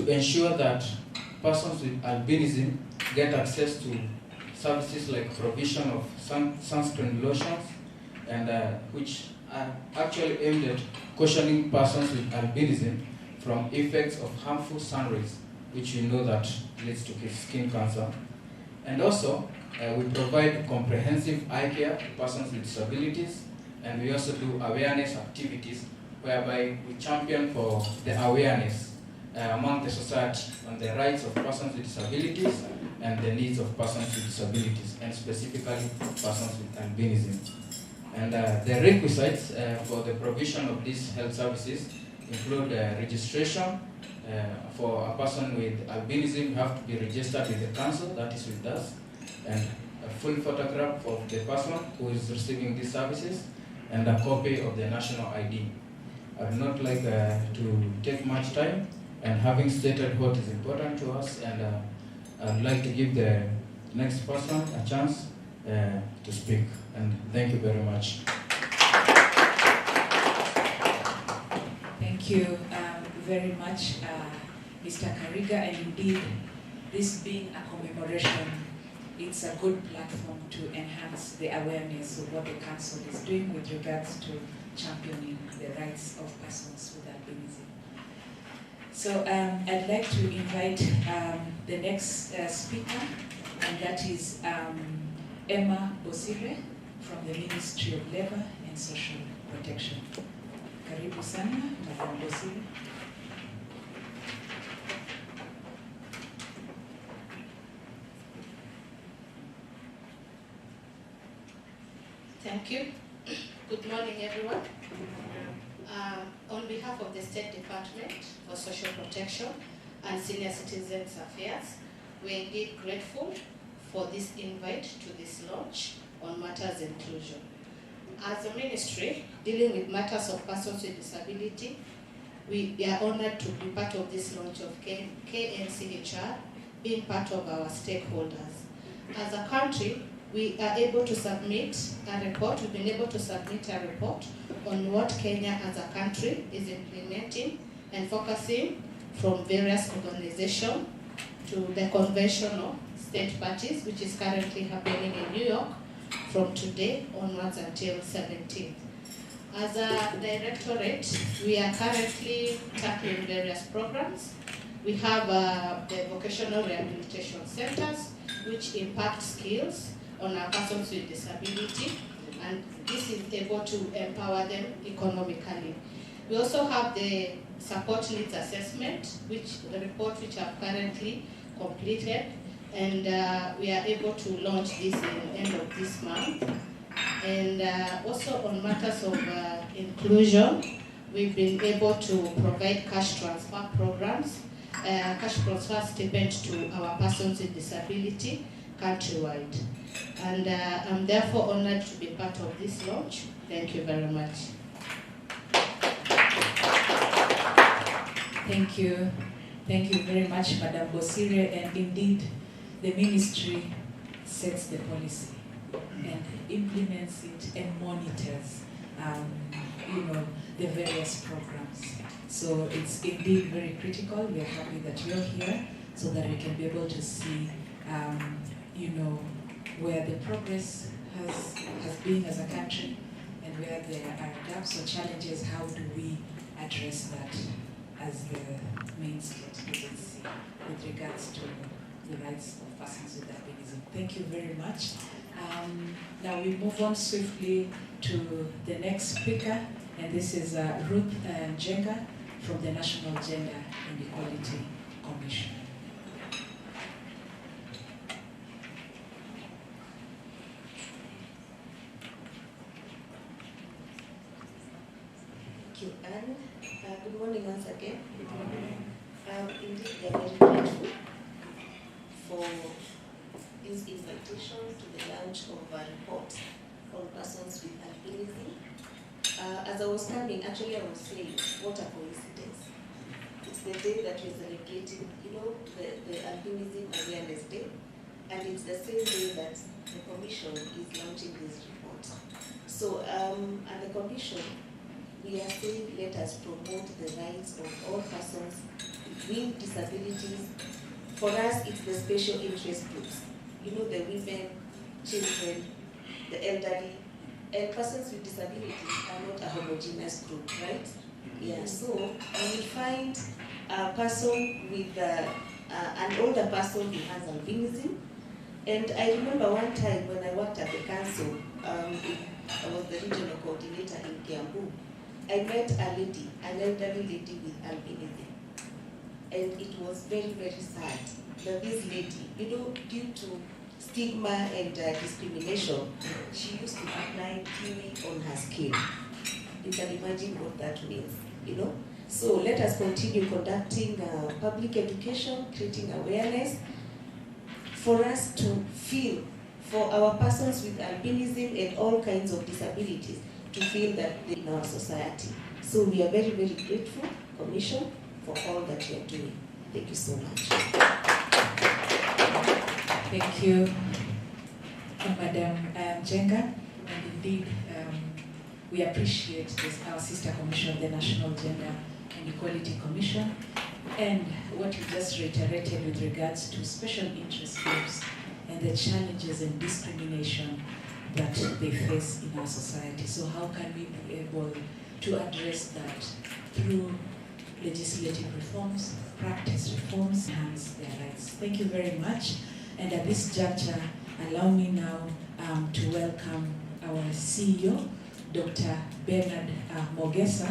to ensure that persons with albinism get access to services like provision of sunscreen lotions, and which are actually aimed at cautioning persons with albinism from effects of harmful sun rays, which we know that leads to skin cancer. And also, we provide comprehensive eye care to persons with disabilities, and we also do awareness activities whereby we champion for the awareness among the society on the rights of persons with disabilities and the needs of persons with disabilities, and specifically persons with albinism. And the requisites for the provision of these health services include registration. For a person with albinism, you have to be registered with the council, that is with us, and a full photograph of the person who is receiving these services, and a copy of the national ID. I would not like to take much time, and having stated what is important to us, and I would like to give the next person a chance to speak. And thank you very much. Thank you very much, Mr. Knchr, and indeed, this being a commemoration, it's a good platform to enhance the awareness of what the Council is doing with regards to championing the rights of persons with albinism. So I'd like to invite the next speaker, and that is Emma Bosire from the Ministry of Labor and Social Protection. Karibu sana, Madam Bosire. Thank you. Good morning, everyone. On behalf of the State Department for Social Protection and Senior Citizens Affairs, we are indeed grateful for this invite to this launch on matters inclusion. As a ministry dealing with matters of persons with disability, we are honored to be part of this launch of Knchr, being part of our stakeholders. As a country, we are able to submit a report. We've been able to submit a report on what Kenya as a country is implementing and focusing from various organizations to the conventional state parties, which is currently happening in New York from today onwards until 17th. As a directorate, we are currently tackling various programs. We have the vocational rehabilitation centers, which impact skills on our persons with disability, and this is able to empower them economically. We also have the support needs assessment, the report which I've currently completed, and we are able to launch this in the end of this month. And also on matters of inclusion, we've been able to provide cash transfer programs, cash transfer stipend to our persons with disability countrywide. And I'm therefore honored to be part of this launch. Thank you very much. Thank you. Thank you very much, Madam Bosire. And indeed, the ministry sets the policy and implements it and monitors, the various programs. So it's indeed very critical. We are happy that you're here so that we can be able to see, where the progress has been as a country and where there are gaps or challenges. How do we address that as the main state agency with regards to the rights of persons with albinism? Thank you very much. Now we move on swiftly to the next speaker, and this is Ruth Njenga from the National Gender and Equality Commission. Thank you, Anne. Good morning once again. Good morning. Indeed, we are very grateful for this invitation to the launch of a report on persons with albinism. As I was coming, actually I was saying, what a coincidence. It's the day that we're celebrating, the Albinism Awareness Day, and it's the same day that the Commission is launching this report. So, at the Commission, we are saying let us promote the rights of all persons with with disabilities. For us, it's the special interest groups. You know, the women, children, the elderly, and persons with disabilities are not a homogeneous group, right? Yeah, so you will find a person with an older person who has albinism. And I remember one time when I worked at the council, I was the regional coordinator in Kiambu. I met a lady, an elderly lady with albinism. And it was very, very sad that this lady, you know, due to stigma and discrimination, she used to apply kiwi on her skin. You can imagine what that means, you know? So let us continue conducting public education, creating awareness for us to feel, for our persons with albinism and all kinds of disabilities, to feel that in our society. So we are very, very grateful, Commission, for all that you are doing. Thank you so much. Thank you, Madam Njenga. And indeed, we appreciate this, our sister commission, the National Gender and Equality Commission, and what you just reiterated with regards to special interest groups and the challenges and discrimination that they face in our society. So how can we be able to address that through legislative reforms, practice reforms, enhance their rights? Thank you very much. And at this juncture, allow me now to welcome our CEO, Dr. Bernard Mogesa,